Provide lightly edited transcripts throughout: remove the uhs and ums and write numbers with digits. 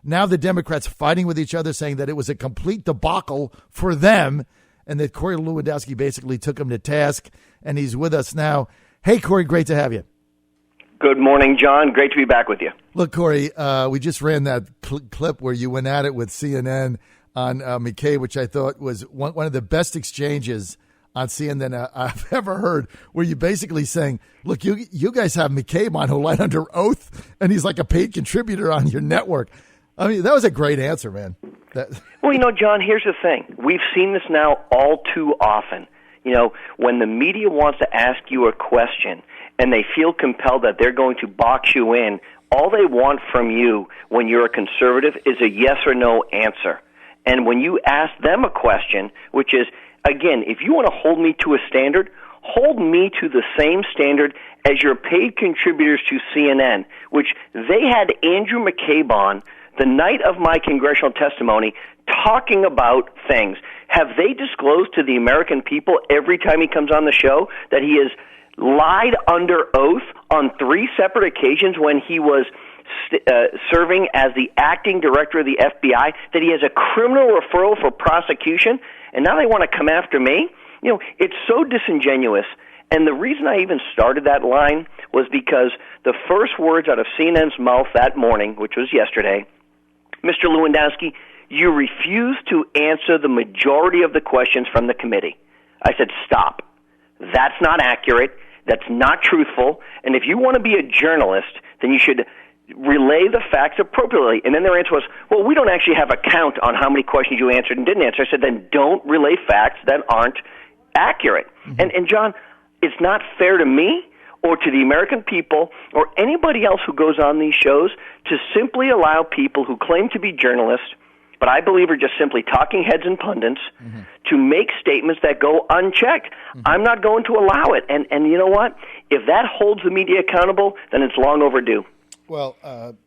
Now the Democrats fighting with each other, saying that it was a complete debacle for them, and that Corey Lewandowski basically took him to task, and he's with us now. Hey, Corey, great to have you. Good morning, John. Great to be back with you. Look, Corey, we just ran that clip where you went at it with CNN on McCabe, which I thought was one of the best exchanges on CNN I've ever heard, where you're basically saying, look, you guys have McCabe on who lied under oath, and he's like a paid contributor on your network. I mean, that was a great answer, man. Well, John, here's the thing. We've seen this now all too often. When the media wants to ask you a question and they feel compelled that they're going to box you in, all they want from you when you're a conservative is a yes or no answer. And when you ask them a question, which is, again, if you want to hold me to a standard, hold me to the same standard as your paid contributors to CNN, which they had Andrew McCabe on the night of my congressional testimony talking about things. Have they disclosed to the American people every time he comes on the show that he has lied under oath on 3 separate occasions when he was serving as the acting director of the FBI, that he has a criminal referral for prosecution, and now they want to come after me? It's so disingenuous. And the reason I even started that line was because the first words out of CNN's mouth that morning, which was yesterday, Mr. Lewandowski, you refuse to answer the majority of the questions from the committee. I said, stop. That's not accurate. That's not truthful. And if you want to be a journalist, then you should relay the facts appropriately. And then their answer was, well, we don't actually have a count on how many questions you answered and didn't answer. I said, then don't relay facts that aren't accurate. Mm-hmm. And John, it's not fair to me or to the American people or anybody else who goes on these shows to simply allow people who claim to be journalists, but I believe are just simply talking heads and pundits, mm-hmm. to make statements that go unchecked. Mm-hmm. I'm not going to allow it. And you know what? If that holds the media accountable, then it's long overdue. Well,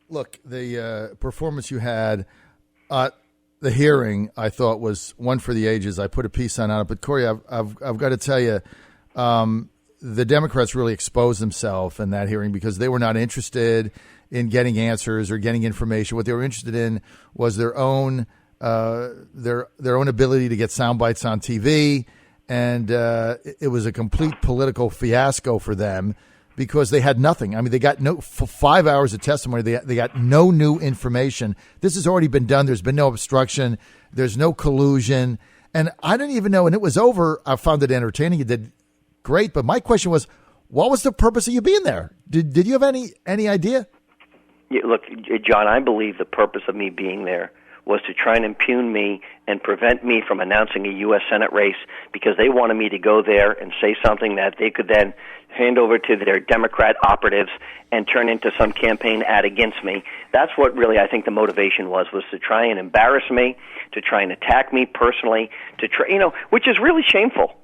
look, the performance you had at the hearing, I thought was one for the ages. I put a piece on it. But, Corey, I've got to tell you, the Democrats really exposed themselves in that hearing because they were not interested in getting answers or getting information. What they were interested in was their own ability to get sound bites on TV, and it was a complete political fiasco for them because they had nothing. I mean, they got for 5 hours of testimony. They got no new information. This has already been done. There's been no obstruction. There's no collusion, and I didn't even know. And it was over. I found it entertaining. It did great, but my question was, what was the purpose of you being there? Did you have any idea? Yeah, look, John, I believe the purpose of me being there was to try and impugn me and prevent me from announcing a U.S. Senate race because they wanted me to go there and say something that they could then hand over to their Democrat operatives and turn into some campaign ad against me. That's what really I think the motivation was to try and embarrass me, to try and attack me personally, to try, which is really shameful.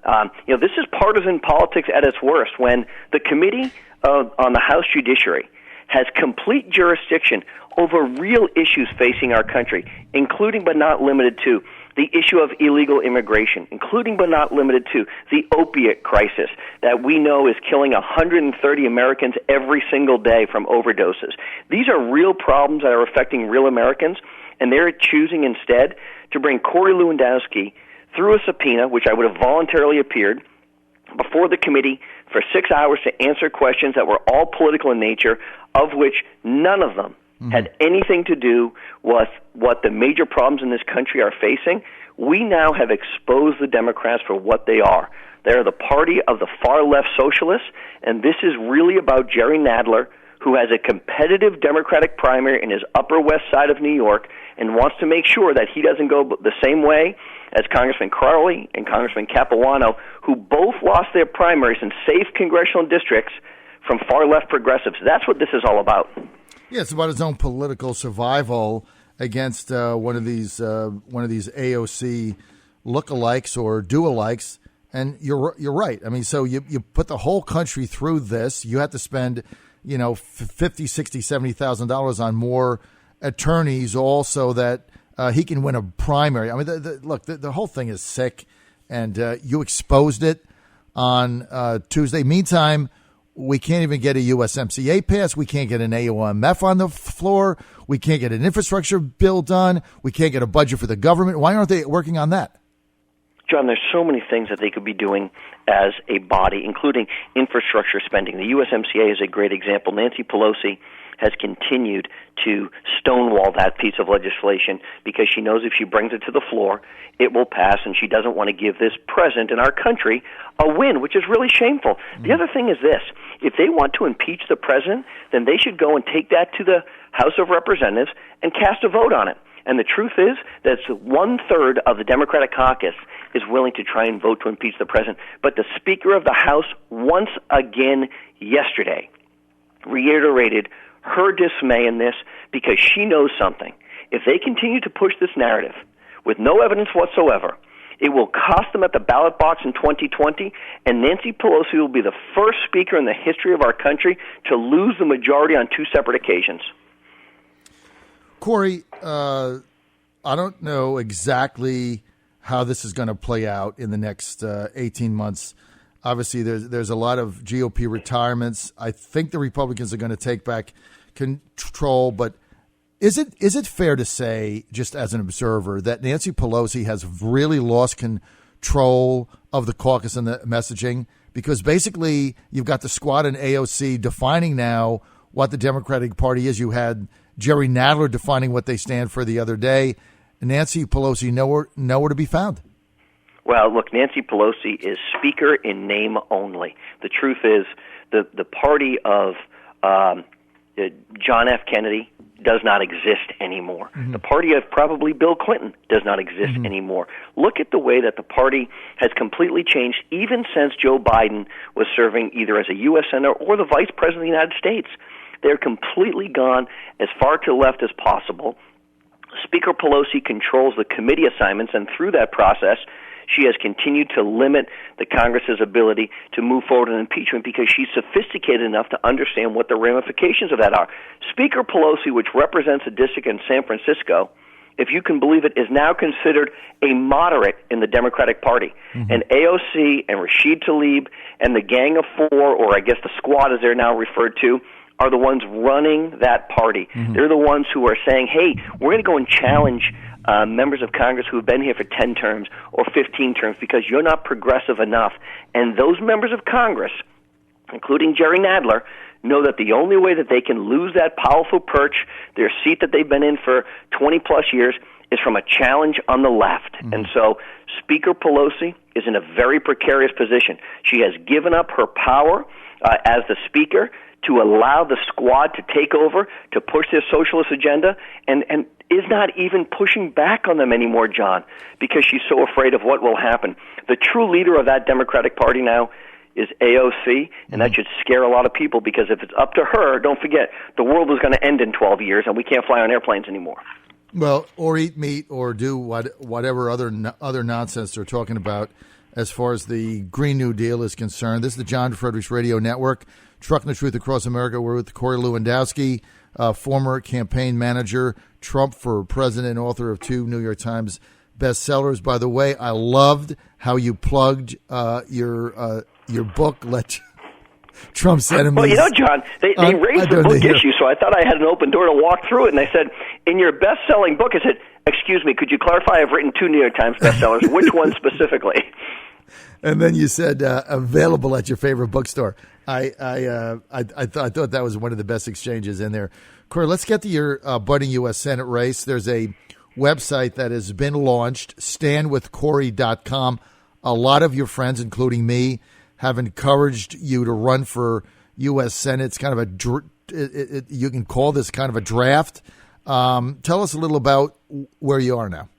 This is partisan politics at its worst when the committee on the House Judiciary has complete jurisdiction over real issues facing our country, including but not limited to the issue of illegal immigration, including but not limited to the opiate crisis that we know is killing 130 Americans every single day from overdoses. These are real problems that are affecting real Americans, and they're choosing instead to bring Corey Lewandowski through a subpoena, which I would have voluntarily appeared, before the committee for 6 hours to answer questions that were all political in nature, of which none of them had anything to do with what the major problems in this country are facing. We now have exposed the Democrats for what they are. They're the party of the far-left socialists, and this is really about Jerry Nadler, who has a competitive Democratic primary in his Upper West Side of New York and wants to make sure that he doesn't go the same way as Congressman Crowley and Congressman Capuano, who both lost their primaries in safe congressional districts from far-left progressives. That's what this is all about. Yeah, it's about his own political survival against one of these AOC lookalikes or do-alikes. And you're right. I mean, so you put the whole country through this. You have to spend, $50,000, $60,000, $70,000 on more attorneys, also that he can win a primary. I mean, the whole thing is sick, and you exposed it on Tuesday. Meantime, we can't even get a USMCA pass. We can't get an AOMF on the floor. We can't get an infrastructure bill done. We can't get a budget for the government. Why aren't they working on that? John, there's so many things that they could be doing as a body, including infrastructure spending. The USMCA is a great example. Nancy Pelosi has continued to stonewall that piece of legislation because she knows if she brings it to the floor, it will pass, and she doesn't want to give this president in our country a win, which is really shameful. The other thing is this. If they want to impeach the president, then they should go and take that to the House of Representatives and cast a vote on it. And the truth is that 1/3 of the Democratic caucus is willing to try and vote to impeach the president. But the Speaker of the House, once again yesterday, reiterated her dismay in this because she knows something. If they continue to push this narrative with no evidence whatsoever, it will cost them at the ballot box in 2020, and Nancy Pelosi will be the first speaker in the history of our country to lose the majority on 2 separate occasions. Corey, I don't know exactly how this is going to play out in the next 18 months. Obviously, there's a lot of GOP retirements. I think the Republicans are going to take back control, but is it fair to say, just as an observer, that Nancy Pelosi has really lost control of the caucus and the messaging? Because basically, you've got the squad and AOC defining now what the Democratic Party is. You had Jerry Nadler defining what they stand for the other day. Nancy Pelosi nowhere to be found. Well, look, Nancy Pelosi is speaker in name only. The truth is the party of John F. Kennedy does not exist anymore. Mm-hmm. The party of probably Bill Clinton does not exist anymore. Look at the way that the party has completely changed even since Joe Biden was serving either as a U.S. Senator or the Vice President of the United States. They're completely gone as far to the left as possible. Speaker Pelosi controls the committee assignments, and through that process, she has continued to limit the Congress's ability to move forward in impeachment because she's sophisticated enough to understand what the ramifications of that are. Speaker Pelosi, which represents a district in San Francisco, if you can believe it, is now considered a moderate in the Democratic Party. And AOC and Rashid Tlaib and the Gang of Four, or I guess the Squad as they're now referred to, are the ones running that party. They're the ones who are saying, hey, we're going to go and challenge members of Congress who have been here for 10 terms or 15 terms because you're not progressive enough. And those members of Congress, including Jerry Nadler, know that the only way that they can lose that powerful perch, their seat that they've been in for 20-plus years, is from a challenge on the left. And so Speaker Pelosi is in a very precarious position. She has given up her power as the Speaker to allow the Squad to take over, to push their socialist agenda, and is not even pushing back on them anymore, John, because she's so afraid of what will happen. The true leader of that Democratic Party now is AOC, and that should scare a lot of people because if it's up to her, don't forget, the world is going to end in 12 years, and we can't fly on airplanes anymore. Well, or eat meat or do whatever other nonsense they're talking about as far as the Green New Deal is concerned. This is the John Fredericks Radio Network, Trucking the Truth Across America. We're with Corey Lewandowski, former campaign manager, Trump for president, and author of 2 New York Times bestsellers. By the way, I loved how you plugged your book, Let Trump's Enemies. Well, you know, John, they raised the book issue, so I thought I had an open door to walk through it, and I said, in your best-selling book, I said, excuse me, could you clarify I've written 2 New York Times bestsellers? Which one specifically? And then you said available at your favorite bookstore. I thought that was one of the best exchanges in there. Corey, let's get to your budding U.S. Senate race. There's a website that has been launched, standwithcorey.com. A lot of your friends, including me, have encouraged you to run for U.S. Senate. It's kind of you can call this kind of a draft. Tell us a little about where you are now.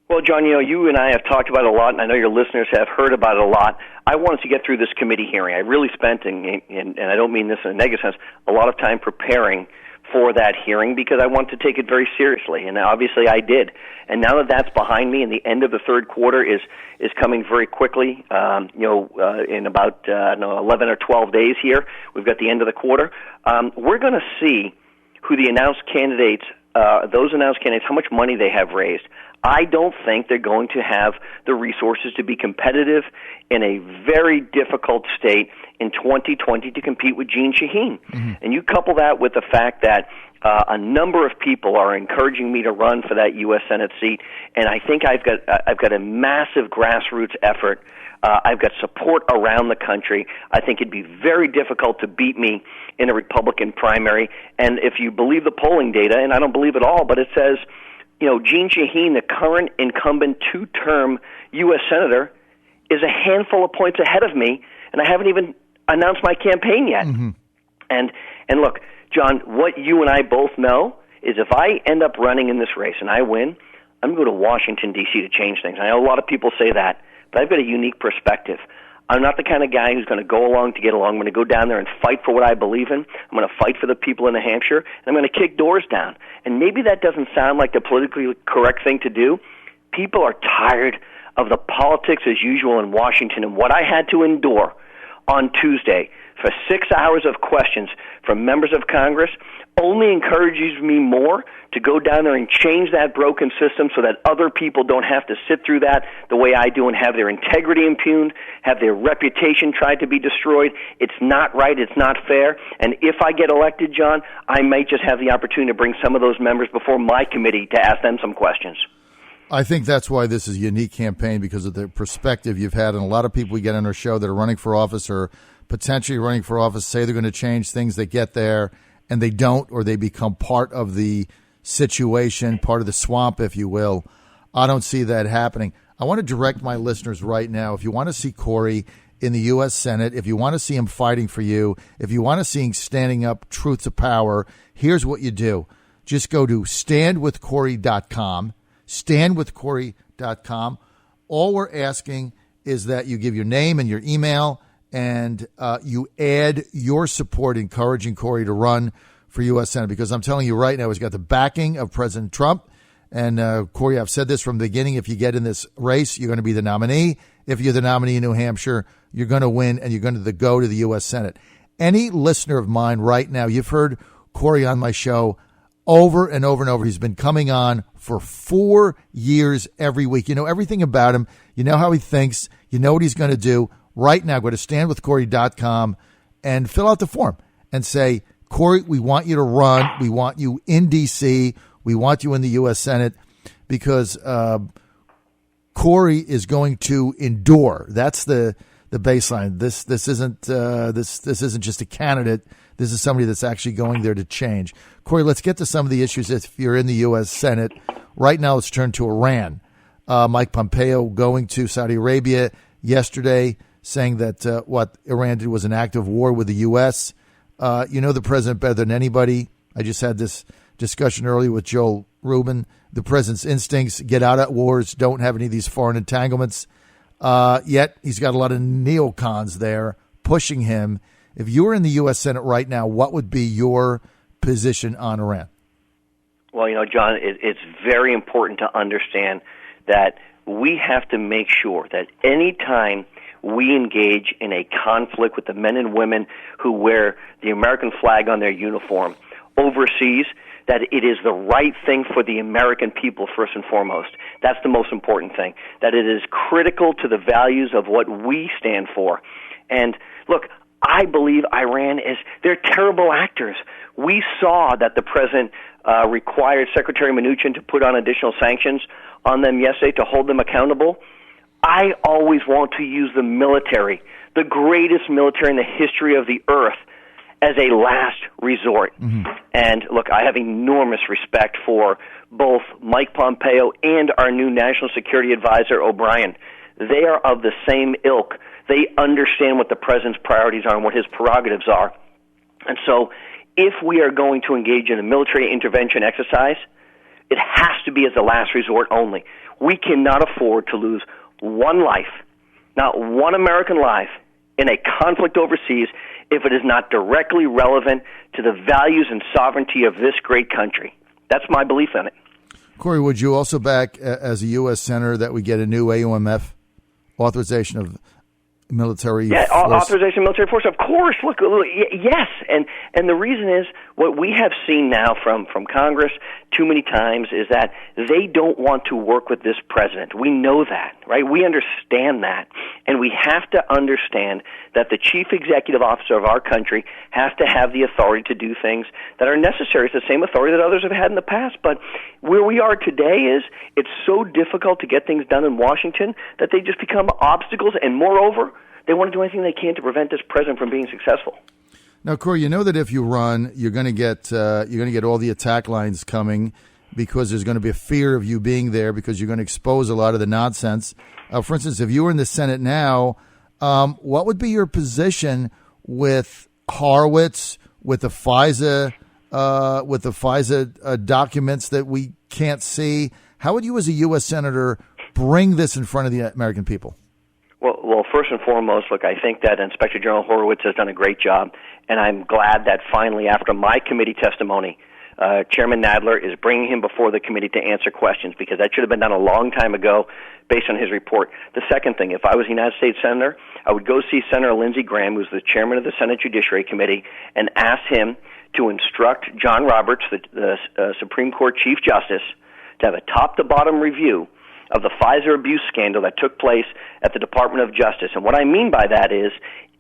Well, John, you know, you and I have talked about it a lot, and I know your listeners have heard about it a lot. I wanted to get through this committee hearing. I really spent, and I don't mean this in a negative sense, a lot of time preparing for that hearing because I wanted to take it very seriously, and obviously I did. And now that that's behind me and the end of the third quarter is coming very quickly, in about 11 or 12 days here, we've got the end of the quarter, we're going to see who the announced candidates those announced candidates, how much money they have raised, I don't think they're going to have the resources to be competitive in a very difficult state in 2020 to compete with Jeanne Shaheen. Mm-hmm. And you couple that with the fact that a number of people are encouraging me to run for that U.S. Senate seat, and I think I've got a massive grassroots effort. I've got support around the country. I think it'd be very difficult to beat me in a Republican primary. And if you believe the polling data, and I don't believe it all, but it says, Jeanne Shaheen, the current incumbent two-term U.S. Senator, is a handful of points ahead of me, and I haven't even announced my campaign yet. Mm-hmm. And look, John, what you and I both know is if I end up running in this race and I win, I'm going to go to Washington, D.C. to change things. I know a lot of people say that, but I've got a unique perspective. I'm not the kind of guy who's going to go along to get along. I'm going to go down there and fight for what I believe in. I'm going to fight for the people in New Hampshire, and I'm going to kick doors down. And maybe that doesn't sound like the politically correct thing to do. People are tired of the politics as usual in Washington, and what I had to endure on Tuesday for 6 hours of questions from members of Congress only encourages me more to go down there and change that broken system so that other people don't have to sit through that the way I do and have their integrity impugned, have their reputation tried to be destroyed. It's not right. It's not fair. And if I get elected, John, I might just have the opportunity to bring some of those members before my committee to ask them some questions. I think that's why this is a unique campaign, because of the perspective you've had. And a lot of people we get on our show that are running for office or potentially running for office say they're going to change things. They get there and they don't, or they become part of the situation, part of the swamp, if you will. I don't see that happening. I want to direct my listeners right now. If you want to see Corey in the U.S. Senate, if you want to see him fighting for you, if you want to see him standing up truth to power, here's what you do. Just go to standwithcorey.com, standwithcorey.com. All we're asking is that you give your name and your email, and you add your support encouraging Corey to run for U.S. Senate, because I'm telling you right now, he's got the backing of President Trump. And Corey, I've said this from the beginning, if you get in this race, you're going to be the nominee. If you're the nominee in New Hampshire, you're going to win, and you're going to go to the U.S. Senate. Any listener of mine right now, you've heard Corey on my show over and over and over. He's been coming on for 4 years every week. You know everything about him. You know how he thinks. You know what he's going to do. Right now, go to standwithcorey.com and fill out the form and say, Corey, we want you to run. We want you in D.C. We want you in the U.S. Senate, because Corey is going to endure. That's the baseline. This isn't this isn't just a candidate. This is somebody that's actually going there to change. Corey, let's get to some of the issues if you're in the U.S. Senate. Right now, let's turn to Iran. Mike Pompeo going to Saudi Arabia yesterday, saying that what Iran did was an act of war with the U.S. You know the president better than anybody. I just had this discussion earlier with Joel Rubin. The president's instincts, get out at wars, don't have any of these foreign entanglements. Yet he's got a lot of neocons there pushing him. If you were in the U.S. Senate right now, what would be your position on Iran? Well, John, it's very important to understand that we have to make sure that any time we engage in a conflict with the men and women who wear the American flag on their uniform overseas, that it is the right thing for the American people first and foremost. That's the most important thing, that it is critical to the values of what we stand for. And look, I believe they're terrible actors. We saw that the president required Secretary Mnuchin to put on additional sanctions on them yesterday to hold them accountable. I always want to use the military, the greatest military in the history of the earth, as a last resort. Mm-hmm. And look, I have enormous respect for both Mike Pompeo and our new National Security Advisor, O'Brien. They are of the same ilk. They understand what the president's priorities are and what his prerogatives are. And so if we are going to engage in a military intervention exercise, it has to be as a last resort only. We cannot afford to lose one life, not one American life, in a conflict overseas if it is not directly relevant to the values and sovereignty of this great country. That's my belief in it. Corey, would you also back, as a U.S. Senator, that we get a new AUMF authorization of military force. Authorization of military force. Of course. Look, yes. And the reason is what we have seen now from Congress too many times is that they don't want to work with this president. We know that, right? We understand that. And we have to understand that the chief executive officer of our country has to have the authority to do things that are necessary. It's the same authority that others have had in the past. But where we are today is it's so difficult to get things done in Washington that they just become obstacles. And moreover, they want to do anything they can to prevent this president from being successful. Now, Corey, you know that if you run, you're going to get all the attack lines coming because there's going to be a fear of you being there because you're going to expose a lot of the nonsense. For instance, if you were in the Senate now, what would be your position with Horowitz, with the FISA documents that we can't see? How would you, as a U.S. Senator, bring this in front of the American people? Well, first and foremost, look, I think that Inspector General Horowitz has done a great job, and I'm glad that finally, after my committee testimony, Chairman Nadler is bringing him before the committee to answer questions, because that should have been done a long time ago based on his report. The second thing, if I was a United States Senator, I would go see Senator Lindsey Graham, who's the chairman of the Senate Judiciary Committee, and ask him to instruct John Roberts, the Supreme Court Chief Justice, to have a top-to-bottom review of the FISA abuse scandal that took place at the Department of Justice. And what I mean by that is,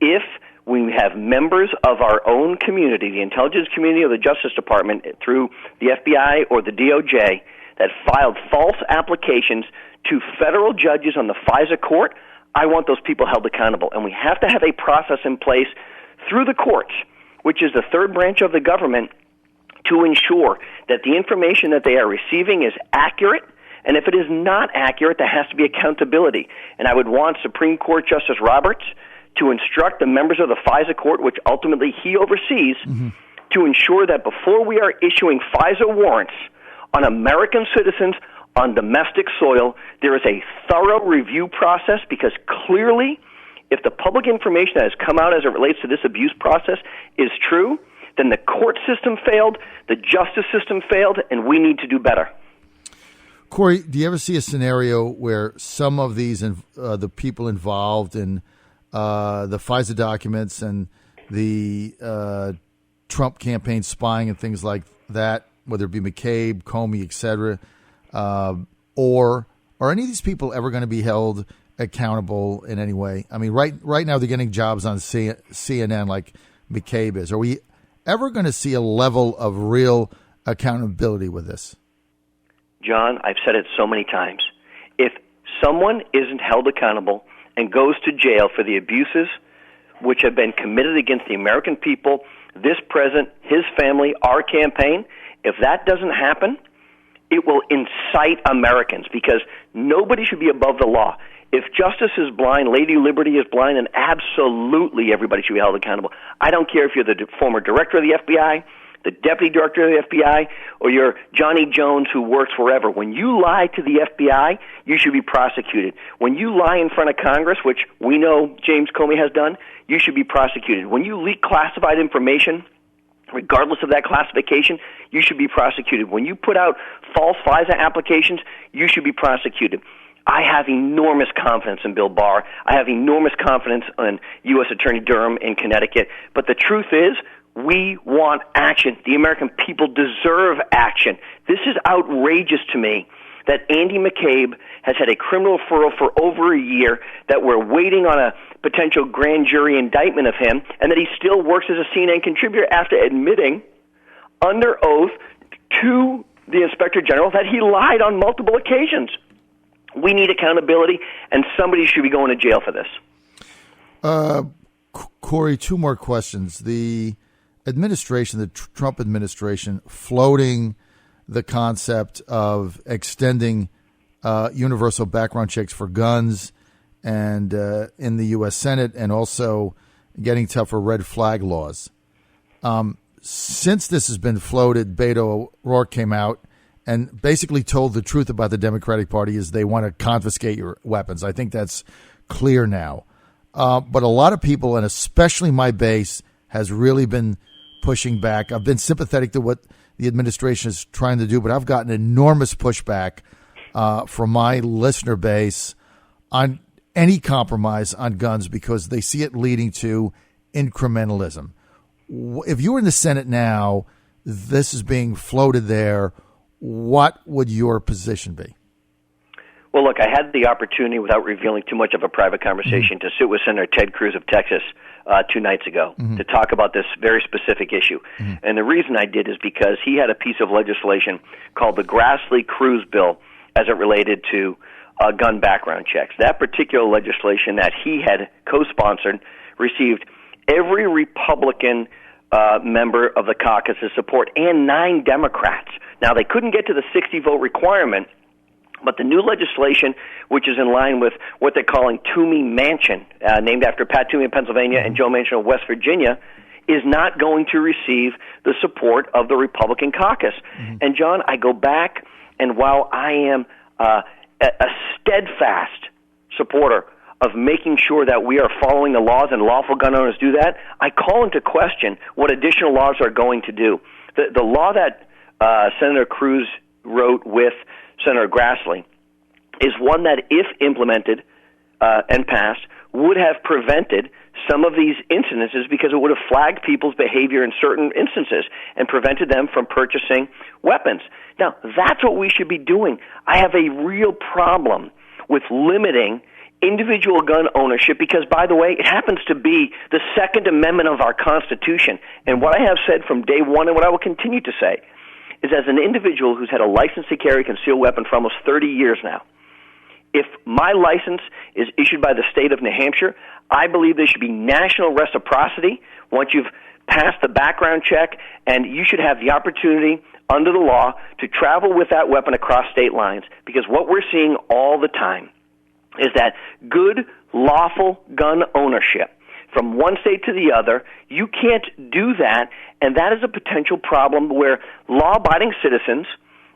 if we have members of our own community, the intelligence community or the Justice Department, through the FBI or the DOJ, that filed false applications to federal judges on the FISA court, I want those people held accountable. And we have to have a process in place through the courts, which is the third branch of the government, to ensure that the information that they are receiving is accurate. And if it is not accurate, there has to be accountability. And I would want Supreme Court Justice Roberts to instruct the members of the FISA court, which ultimately he oversees, to ensure that before we are issuing FISA warrants on American citizens on domestic soil, there is a thorough review process, because clearly, if the public information that has come out as it relates to this abuse process is true, then the court system failed, the justice system failed, and we need to do better. Corey, do you ever see a scenario where some of these the people involved in the FISA documents and the Trump campaign spying and things like that, whether it be McCabe, Comey, et cetera, or are any of these people ever going to be held accountable in any way? I mean, right now they're getting jobs on CNN like McCabe is. Are we ever going to see a level of real accountability with this? John, I've said it so many times. If someone isn't held accountable and goes to jail for the abuses which have been committed against the American people, this president, his family, our campaign, if that doesn't happen, it will incite Americans, because nobody should be above the law. If justice is blind, Lady Liberty is blind, and absolutely everybody should be held accountable. I don't care if you're the former director of the FBI, the deputy director of the FBI, or you're Johnny Jones who works wherever. When you lie to the FBI, you should be prosecuted. When you lie in front of Congress, which we know James Comey has done, you should be prosecuted. When you leak classified information, regardless of that classification, you should be prosecuted. When you put out false FISA applications, you should be prosecuted. I have enormous confidence in Bill Barr. I have enormous confidence in U.S. Attorney Durham in Connecticut. But the truth is, we want action. The American people deserve action. This is outrageous to me that Andy McCabe has had a criminal referral for over a year, that we're waiting on a potential grand jury indictment of him, and that he still works as a CNN contributor after admitting under oath to the Inspector General that he lied on multiple occasions. We need accountability, and somebody should be going to jail for this. Corey, two more questions. The administration, the Trump administration, floating the concept of extending universal background checks for guns and in the U.S. Senate, and also getting tougher red flag laws. Since this has been floated, Beto O'Rourke came out and basically told the truth about the Democratic Party is they want to confiscate your weapons. I think that's clear now. But a lot of people, and especially my base, has really been pushing back. I've been sympathetic to what the administration is trying to do, but I've gotten enormous pushback from my listener base on any compromise on guns because they see it leading to incrementalism. If you were in the Senate now, this is being floated there, what would your position be? Well, look, I had the opportunity, without revealing too much of a private conversation, to sit with Senator Ted Cruz of Texas 2 nights ago to talk about this very specific issue. And the reason I did is because he had a piece of legislation called the Grassley-Cruz bill as it related to gun background checks. That particular legislation that he had co-sponsored received every Republican member of the caucus's support and 9 Democrats. Now, they couldn't get to the 60-vote requirement, but the new legislation, which is in line with what they're calling Toomey Manchin, named after Pat Toomey of Pennsylvania and Joe Manchin of West Virginia, is not going to receive the support of the Republican caucus. And, John, I go back, and while I am a steadfast supporter of making sure that we are following the laws and lawful gun owners do that, I call into question what additional laws are going to do. The law that Senator Cruz wrote with Senator Grassley is one that, if implemented and passed, would have prevented some of these incidences because it would have flagged people's behavior in certain instances and prevented them from purchasing weapons. Now, that's what we should be doing. I have a real problem with limiting individual gun ownership because, by the way, it happens to be the Second Amendment of our Constitution. And what I have said from day one and what I will continue to say is, as an individual who's had a license to carry a concealed weapon for almost 30 years now, if my license is issued by the state of New Hampshire, I believe there should be national reciprocity once you've passed the background check, and you should have the opportunity under the law to travel with that weapon across state lines, because what we're seeing all the time is that good, lawful gun ownership from one state to the other, you can't do that, and that is a potential problem where law-abiding citizens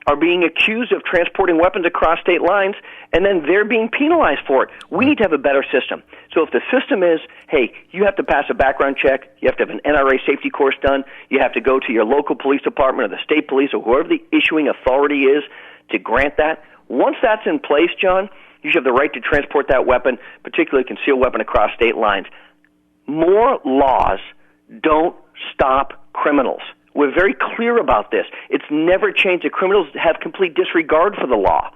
are being accused of transporting weapons across state lines, and then they're being penalized for it. We need to have a better system. So if the system is, hey, you have to pass a background check, you have to have an NRA safety course done, you have to go to your local police department or the state police or whoever the issuing authority is to grant that, once that's in place, John, you should have the right to transport that weapon, particularly a concealed weapon, across state lines. More laws don't stop criminals. We're very clear about this. It's never changed. The criminals have complete disregard for the law.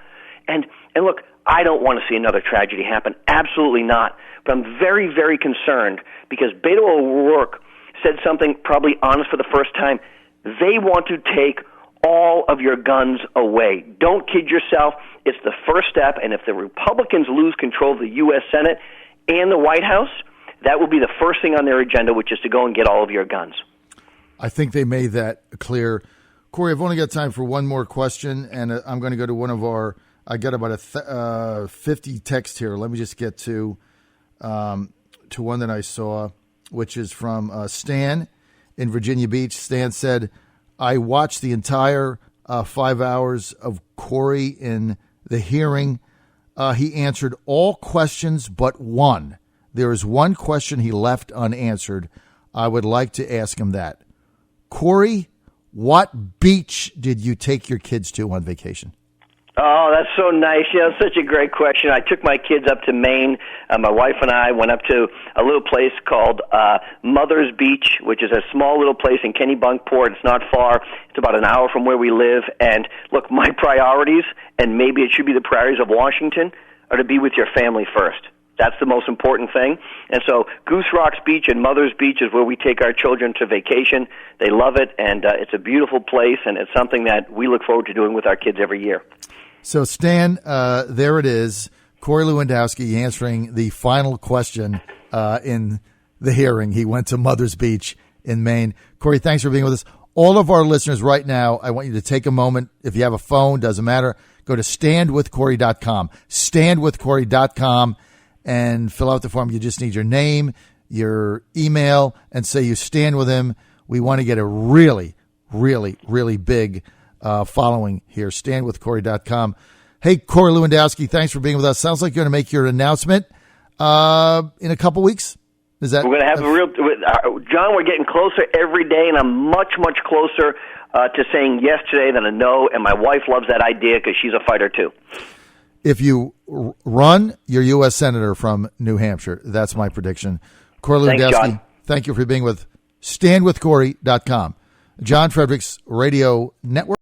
And look, I don't want to see another tragedy happen. Absolutely not. But I'm very, very concerned because Beto O'Rourke said something probably honest for the first time. They want to take all of your guns away. Don't kid yourself. It's the first step, and if the Republicans lose control of the U.S. Senate and the White House, that will be the first thing on their agenda, which is to go and get all of your guns. I think they made that clear. Corey, I've only got time for one more question, and I'm going to go to one of our – I got about 50 texts here. Let me just get to one that I saw, which is from Stan in Virginia Beach. Stan said, I watched the entire 5 hours of Corey in the hearing. He answered all questions but one. There is one question he left unanswered. I would like to ask him that. Corey, what beach did you take your kids to on vacation? Oh, that's so nice. Such a great question. I took my kids up to Maine. My wife and I went up to a little place called Mother's Beach, which is a small little place in Kennebunkport. It's not far. It's about an hour from where we live. And look, my priorities, and maybe it should be the priorities of Washington, are to be with your family first. That's the most important thing. And so Goose Rocks Beach and Mother's Beach is where we take our children to vacation. They love it, and it's a beautiful place, and it's something that we look forward to doing with our kids every year. So, Stan, there it is. Corey Lewandowski answering the final question in the hearing. He went to Mother's Beach in Maine. Corey, thanks for being with us. All of our listeners right now, I want you to take a moment. If you have a phone, doesn't matter, go to standwithcorey.com. Standwithcorey.com. And fill out the form. You just need your name, your email, and say you stand with him. We want to get a really, really, really big following here. Standwithcorey.com. Hey, Corey Lewandowski, thanks for being with us. Sounds like you're going to make your announcement in a couple weeks. Is that? We're going to have a real John, we're getting closer every day, and I'm much, much closer to saying yes today than a no, and my wife loves that idea because she's a fighter too. If you run, you're U.S. Senator from New Hampshire. That's my prediction. Corey Thanks, Lewandowski, John. thank you for being with StandWithCorey.com. John Fredericks Radio Network.